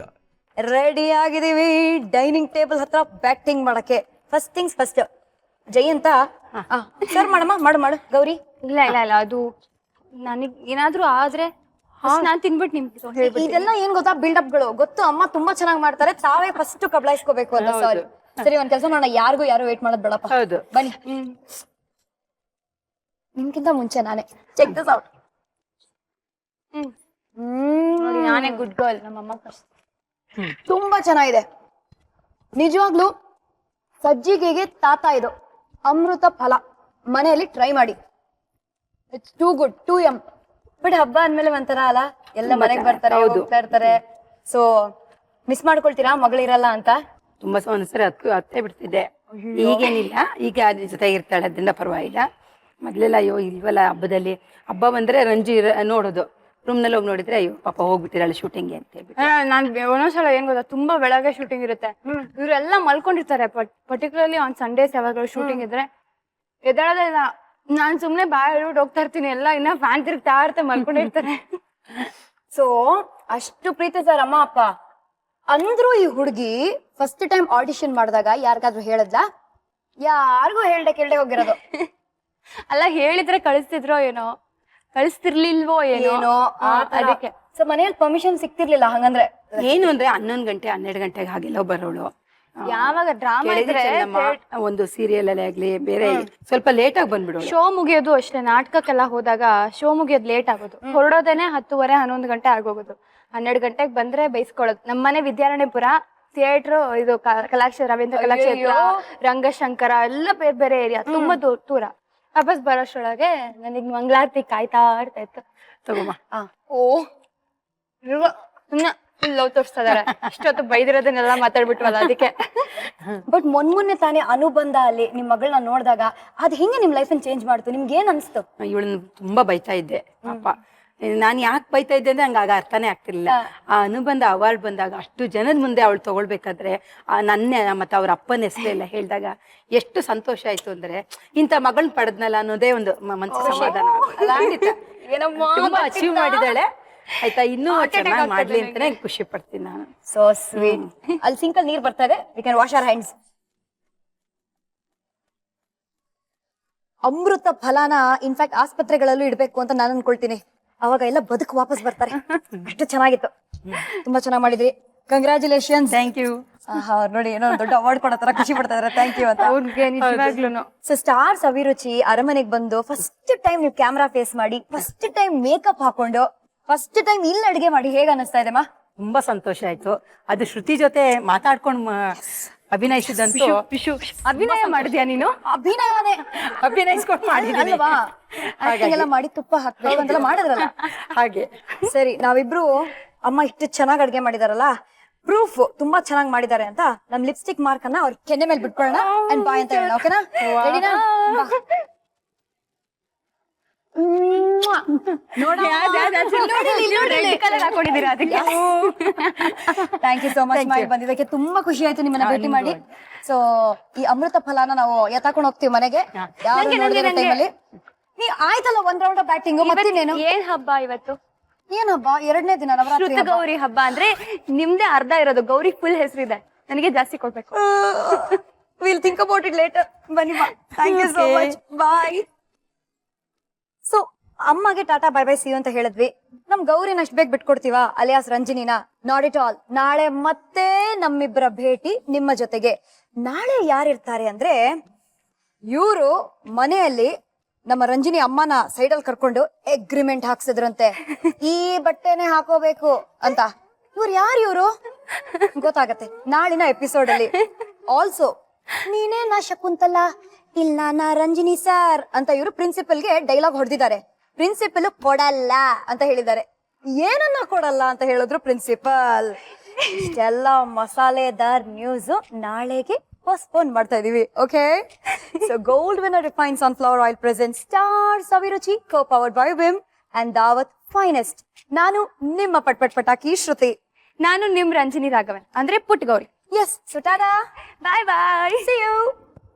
A: ರೆಡಿ ಆಗಿದೀವಿ ಡೈನಿಂಗ್ ಟೇಬಲ್ ಹತ್ರ ಬ್ಯಾಟಿಂಗ್ ಮಾಡಕ್ಕೆ. ಫಸ್ಟ್ ಥಿಂಗ್ಸ್ ಫಸ್ಟ್, ಜೈ ಅಂತ ಸರ್ ಮಾಡಮ್ಮ, ಮಾಡು ಗೌರಿ.
B: ಇಲ್ಲ ಇಲ್ಲ ಇಲ್ಲ, ಅದು ನನಗ್ ಏನಾದ್ರೂ ಆದ್ರೆ ನಾನ್ ತಿನ್ಬಿಟ್ಟು ನಿಮ್ಗೆ ಹೇಳ್ಬಿಟ್ಟು.
A: ಇದೆಲ್ಲ ಏನ್ ಗೊತ್ತಾ, ಬಿಲ್ಡಪ್ ಗಳು ಗೊತ್ತು. ಅಮ್ಮ ತುಂಬಾ ಚೆನ್ನಾಗಿ ಮಾಡ್ತಾರೆ, ತಾವೇ ಫಸ್ಟ್ ಕಬ್ಲಾಯಿಸ್ಕೋಬೇಕು ಅಂತ. ಸಾರಿ. ಸರಿ, ಒಂದ್ ಕೆಲಸ ಮಾಡೋಣ, ಯಾರಿಗೂ ಯಾರು ವೇಟ್ ಮಾಡೋದ್ ಬೇಡಪ್ಪ.
C: ಹೌದು.
A: ಬನ್ನಿ. ನಿಮ್ಗಿಂತ ಮುಂಚೆ ನಾನೇ ಚೆಕ್ ದಿಸ್ ಔಟ್.
B: ನೋಡಿ, ನಾನೇ ಗುಡ್ ಗರ್ಲ್, ನಮ್ಮಮ್ಮ ಫಸ್ಟ್.
A: ತುಂಬಾ ಚೆನ್ನಾಗಿದೆ ನಿಜವಾಗ್ಲೂ. ಸಜ್ಜಿಗೆಗೆ ತಾತ ಇದು ಅಮೃತ ಫಲ. ಮನೆಯಲ್ಲಿ ಟ್ರೈ ಮಾಡಿ, it's too good, too yum. But ಹಬ್ಬ ಅಂದ್ಮೇಲೆ ಒಂಥರ ಅಲ್ಲ, ಎಲ್ಲ ಮನೆಗೆ ಬರ್ತಾರೆ, ಹೋಗ್ತಾ ಇರ್ತಾರೆ. ಸೊ ಮಿಸ್ ಮಾಡ್ಕೊಳ್ತೀರಾ ಮಗಳಿರಲ್ಲ ಅಂತ?
C: ತುಂಬಾ ಒಂದ್ಸರಿ ಹತ್ತೇ ಬಿಡ್ತಿದ್ದೆ. ಈಗೇನಿಲ್ಲ, ಈಗ ಅದ್ರ ಜೊತೆ ಇರ್ತಾಳೆ, ಅದರಿಂದ ಪರವಾಗಿಲ್ಲ. ಮೊದ್ಲೆಲ್ಲ ಅಯ್ಯೋ ಇಲ್ವಲ್ಲ, ಹಬ್ಬದಲ್ಲಿ ಹಬ್ಬ ಬಂದ್ರೆ ರಂಜು ನೋಡೋದು, ರೂಮ್ನಲ್ಲಿ ಹೋಗಿ ನೋಡಿದ್ರೆ ಅಯ್ಯೋ ಪಾಪ ಹೋಗ್ಬಿಟ್ಟಿರಲ್ಲ ಶೂಟಿಂಗ್ಗೆ ಅಂತ ಹೇಳ್ಬಿಟ್ಟು.
B: ನಾನ್ ಒಂದೊಂದ್ಸಲ ಏನ್ ಗೊತ್ತಾ, ತುಂಬಾ ಬೆಳಗ್ಗೆ ಶೂಟಿಂಗ್ ಇರುತ್ತೆ, ಇವರೆಲ್ಲ ಮಲ್ಕೊಂಡಿರ್ತಾರೆ. ಪರ್ಟಿಕ್ಯುಲರ್ಲಿ ಆನ್ ಸಂಡೇಸ್ ಯಾವಾಗಲೂ ಶೂಟಿಂಗ್ ಇದ್ರೆ ಎದ್ದೇಳೋದೇ ಇಲ್ಲ. ನಾನ್ ಸುಮ್ನೆ ಬಾಯ್ ಹೇಳ್ಬಿಟ್ಟು ಹೋಗ್ತಾ ಇರ್ತೀನಿ, ಎಲ್ಲ ಇನ್ನ ಫ್ಯಾನ್ ತಿರುಗ್ತಾ ಇರ್ತೆ, ಮಲ್ಕೊಂಡಿರ್ತಾರೆ.
A: ಸೊ ಅಷ್ಟು ಪ್ರೀತಿ ಸರ್ ಅಮ್ಮ ಅಪ್ಪ ಅಂದ್ರು. ಈ ಹುಡುಗಿ ಫಸ್ಟ್ ಟೈಮ್ ಆಡಿಷನ್ ಮಾಡಿದಾಗ ಯಾರಿಗಾದ್ರೂ ಹೇಳದ್ಲ? ಯಾರಿಗೂ ಹೇಳ್ದೆ ಕೇಳ್ದೆ ಹೋಗಿರೋದು.
B: ಅಲ್ಲ, ಹೇಳಿದ್ರೆ ಕಳಿಸ್ತಿದ್ರೋ ಏನೋ, ಕಳಿಸ್ತಿರ್ಲಿಲ್ವೋ ಏನೋ ಅದಕ್ಕೆ.
A: ಸೊ ಮನೆಯಲ್ಲಿ ಪರ್ಮಿಷನ್ ಸಿಕ್ತಿರ್ಲಿಲ್ಲ ಹಂಗಂದ್ರೆ?
C: ಏನು ಅಂದ್ರೆ 11 ಗಂಟೆ 12 ಗಂಟೆಗೆ ಹಾಗೆಲ್ಲ ಬರೋಳು.
B: ಯಾವಾಗ ಡ್ರಾಮಾ ಇದ್ರೆ
C: ಒಂದು ಸೀರಿಯಲ್ ಅಲ್ಲೇ ಆಗ್ಲಿ, ಬೇರೆ ಸ್ವಲ್ಪ ಲೇಟ್ ಆಗಿ ಬಂದ್ಬಿಡೋಳು.
B: ಶೋ ಮುಗಿಯೋದು ಅಷ್ಟೇ. ನಾಟಕಕ್ಕೆಲ್ಲ ಹೋದಾಗ ಶೋ ಮುಗಿಯೋದು ಲೇಟ್ ಆಗೋದು, ಹೊರಡೋದೇನೆ 10:30-11 ಗಂಟೆ ಆಗೋಗೋದು. 12 ಗಂಟೆಗೆ ಬಂದ್ರೆ ಬೈಸ್ಕೊಳ್ಳೋದು. ನಮ್ಮನೆ ವಿದ್ಯಾರಣ್ಯಪುರ, ಥಿಯೇಟ್ರು ಇದು ಕಲಾಕ್ಷೇತ್ರ, ರವೀಂದ್ರ ಕಲಾಕ್ಷೇತ್ರ, ರಂಗಶಂಕರ ಎಲ್ಲ ಬೇರೆ ಬೇರೆ ಏರಿಯಾ, ತುಂಬಾ ದೂರ. ವಾಪಸ್ ಬರೋಷ್ರೊಳಗೆ ನನಗ್ ಮಂಗಳಾರತಿ ಕಾಯ್ತಾ ಇರ್ತಾ ಇತ್ತು.
C: ತಗೋಮ್ಮ.
B: ಓ ಲವ್ ತೋರಿಸ್ತಾ ಇದಾರೆ, ಇಷ್ಟೊತ್ತು ಬೈದಿರೋದನ್ನೆಲ್ಲ ಮಾತಾಡ್ಬಿಟ್ವಲ್ಲ ಅದಕ್ಕೆ.
A: ಬಟ್ ಮೊನ್ನೆ ತಾನೇ ಅನುಬಂಧ ಅಲ್ಲಿ ನಿಮ್ ಮಗಳನ್ನ ನೋಡಿದಾಗ ಅದ್ ಹಿಂಗೆ ನಿಮ್ ಲೈಫ್ ಚೇಂಜ್ ಮಾಡ್ತು? ನಿಮ್ಗೆ ಏನ್ ಅನ್ಸ್ತು?
C: ಇವಳನ್ನ ತುಂಬಾ ಬೈತಾ ಇದ್ದೆ ಅಪ್ಪ. ನಾನು ಯಾಕೆ ಬೈತಾ ಇದ್ದೆ ಅಂದ್ರೆ ನಂಗೆ ಆಗ ಅರ್ಥನೇ ಆಗ್ತಿರ್ಲಿಲ್ಲ. ಆ ಅನುಬಂಧ ಅವಾರ್ಡ್ ಬಂದಾಗ ಅಷ್ಟು ಜನದ ಮುಂದೆ ಅವಳು ತಗೊಳ್ಬೇಕಾದ್ರೆ ನನ್ನ ಮತ್ತೆ ಅವ್ರ ಅಪ್ಪನ ಹೆಸರೆಲ್ಲ ಹೇಳಿದಾಗ ಎಷ್ಟು ಸಂತೋಷ ಆಯ್ತು ಅಂದ್ರೆ, ಇಂಥ ಮಗಳನ್ನ ಪಡೆದ್ನಲ್ಲ ಅನ್ನೋದೇ ಒಂದು ಮನಸ್ಸು ಸಮಾಧಾನ. ತುಂಬಾ ಅಚೀವ್ ಮಾಡಿದಾಳೆ ಆಯ್ತಾ, ಇನ್ನೂ ಚೆನ್ನಾಗಿ ಮಾಡ್ಲಿ ಅಂತಾನೆ ಖುಷಿ ಪಡ್ತೀನಿ ನಾನು.
A: So sweet. ಅಲ್ಲಿ ಸಿಂಕಲ್ ನೀರ್ ಬರ್ತಾ ಇದೆ, we can wash our hands. ಅಮೃತ ಫಲನ ಇನ್ಫ್ಯಾಕ್ಟ್ ಆಸ್ಪತ್ರೆಗಳಲ್ಲೂ ಇಡ್ಬೇಕು ಅಂತ ನಾನು ಅನ್ಕೊಳ್ತೀನಿ. ಅವಾಗ ಎಲ್ಲ ಬದುಕು ವಾಪಸ್ ಬರ್ತಾರೆ. ಅಷ್ಟು ಚೆನ್ನಾಗಿತ್ತು, ತುಂಬಾ ಚೆನ್ನಾಗಿ ಮಾಡಿದ್ರಿ. ಕಂಗ್ರಾಚುಲೇಷನ್.
C: Thank you.
A: ನೋಡಿ, ಏನೋ ದೊಡ್ಡ ಅವಾರ್ಡ್ ಕೊಡೋ ತರ ಖುಷಿ ಪಡ್ತಾ ಇದಾರೆ. ಥ್ಯಾಂಕ್ ಯು ಅಂತ.
B: ಅವ್ರಿಗೆ ನಿಜವಾಗ್ಲೂನು.
A: ಸೊ ಸ್ಟಾರ್ ಅಭಿರುಚಿ ಅರಮನೆಗೆ ಬಂದು ಫಸ್ಟ್ ಟೈಮ್ ನೀವು ಕ್ಯಾಮ್ರಾ ಫೇಸ್ ಮಾಡಿ, ಫಸ್ಟ್ ಟೈಮ್ ಮೇಕಪ್ ಹಾಕೊಂಡು, ಫಸ್ಟ್ ಟೈಮ್ ಇಲ್ಲಿ ಅಡಿಗೆ ಮಾಡಿ ಹೇಗ ಅನಿಸ್ತಾ ಇದೆ ಮಾ?
C: ತುಂಬಾ ಸಂತೋಷ ಆಯ್ತು. ಅದು ಶ್ರುತಿ ಜೊತೆ ಮಾತಾಡ್ಕೊಂಡು ಅಭಿನಯಿಸಿದಂತೂ.
B: ಅಭಿನಯ ಮಾಡಿದ್ಯಾ ನೀನು?
A: ಅಭಿನಯನೇ
C: ಅಭಿನಯಿಸ್ಕೊಂಡು ಮಾಡಿದೀನಿ
A: ಅಲ್ವಾ? Acting ಎಲ್ಲ ಮಾಡಿ ತುಪ್ಪ ಹಾಕ್ಬೇಕು ಅಂತೆಲ್ಲ ಮಾಡಿದ್ರಲ್ಲ
C: ಹಾಗೆ.
A: ಸರಿ, ನಾವಿಬ್ರು ಅಮ್ಮ ಇಷ್ಟು ಚೆನ್ನಾಗಿ ಅಡ್ಗೆ ಮಾಡಿದಾರಲ್ಲ, ಪ್ರೂಫ್ ತುಂಬಾ ಚೆನ್ನಾಗಿ ಮಾಡಿದ್ದಾರೆ ಅಂತ ನಮ್ ಲಿಪ್ಸ್ಟಿಕ್ ಮಾರ್ಕ್ ಅನ್ನ ಅವ್ರ ಕೆನ್ನೆ ಮೇಲೆ ಬಿಟ್ಕೊಳ್ಳೋಣ ಅಂಡ್ ಬಾಯ್ ಅಂತ ಹೇಳೋಣ. ಓಕೆನಾ? ರೆಡಿನಾ?
B: ರೆಡ್ ಕಲರ್ ಹಾಕೊಂಡಿದ್ದೀರಾ ಅದಕ್ಕೆ.
A: ಥ್ಯಾಂಕ್ ಯು ಸೋ ಮಚ್ ಮಾಡಿ ಬಂದಿದ್ದಕ್ಕೆ ತುಂಬಾ ಖುಷಿ ಆಯ್ತು ನಿಮ್ಮನ್ನ ಭೇಟಿ ಮಾಡಿ. ಸೊ ಈ ಅಮೃತ ಫಲನ ನಾವು ಎತ್ತಾಕೊಂಡು ಹೋಗ್ತೀವಿ ಮನೆಗೆ. ಯಾರು ನೋಡಿರೋ ಟೈಮಲ್ಲಿ ನೀ ಆಯ್ತಲ್ಲ ಒಂದ್ ರೌಂಡ್ ಬ್ಯಾಟಿಂಗ್ ಮತ್ತಿನ್ನೇನು.
B: ಏನ್ ಹಬ್ಬ ಇವತ್ತು?
A: ಏನ್ ಹಬ್ಬ? 2ನೇ ದಿನ ನವರಾತ್ರಿ
B: ಶ್ರುತ ಗೌರಿ ಹಬ್ಬ. ಅಂದ್ರೆ ನಿಮ್ದೇ ಅರ್ಧ ಇರೋದು, ಗೌರಿ ಫುಲ್ ಹೆಸರಿದೆ, ನನಗೆ ಜಾಸ್ತಿ ಕೊಡ್ಬೇಕು.
A: Will think about it later. ಬನ್ನಿ ಬಾ. Thank you so much. Bye. So ಅಮ್ಮಗೆ ta-ta bye bye see you ಅಂತ ಹೇಳಿದ್ವಿ. ನಮ್ ಗೌರಿನ ಅಷ್ಟ್ ಬೇಗ ಬಿಟ್ಕೊಡ್ತೀವಾ ಅಲಿಯಾಸ್ ರಂಜಿನಿನ? Not at all. ನಾಳೆ ಮತ್ತೆ ನಮ್ಮಿಬ್ಬರ ಭೇಟಿ ನಿಮ್ಮ ಜೊತೆಗೆ. ನಾಳೆ ಯಾರಿರ್ತಾರೆ ಅಂದ್ರೆ, ಇವರು ಮನೆಯಲ್ಲಿ ನಮ್ಮ ರಂಜಿನಿ ಅಮ್ಮನ ಸೈಡಲ್ಲಿ ಕರ್ಕೊಂಡು ಅಗ್ರಿಮೆಂಟ್ ಹಾಕ್ಸಿದ್ರಂತೆ, ಈ ಬಟ್ಟೆನೆ ಹಾಕೋಬೇಕು ಅಂತ. ಇವ್ರು ಯಾರು ಇವರು ಗೊತ್ತಾಗತ್ತೆ ನಾಳಿನ ಎಪಿಸೋಡ್ ಅಲ್ಲಿ. ಆಲ್ಸೋ ನೀನೇ ನಾ ಶಕುಂತಲ, ಇಲ್ಲ ನಾ ರಂಜಿನಿ ಸರ್ ಅಂತ ಇವರು ಪ್ರಿನ್ಸಿಪಲ್ಗೆ ಡೈಲಾಗ್ ಹೊಡೆದಿದ್ದಾರೆ. ಪ್ರಿನ್ಸಿಪಲ್ ಕೊಡಲ್ಲ ಅಂತ ಹೇಳಿದ್ದಾರೆ. ಏನನ್ನ ಕೊಡಲ್ಲ ಅಂತ ಹೇಳಿದ್ರು ಪ್ರಿನ್ಸಿಪಲ್. ಇಷ್ಟೆಲ್ಲ ಮಸಾಲೆದಾರ್ ನ್ಯೂಸ್ ನಾಳೆಗೆ ಪೋಸ್ಟ್ಪೋನ್ ಮಾಡ್ತಾ ಇದೀವಿ. Okay, so Gold Winner refine sunflower oil present star Saviruchi co powered by Vim and Daawat finest. ನಾನು ನಿಮ್ಮ ಪಟ್ಪಟ್ ಪಟಾಕಿ ಶ್ರುತಿ.
B: ನಾನು ನಿಮ್ ರಂಜಿನಿ ರಾಘವನ್, ಅಂದ್ರೆ ಪುಟ್ Gauri.
A: Yes, so ta-ta,
B: bye bye,
A: see you.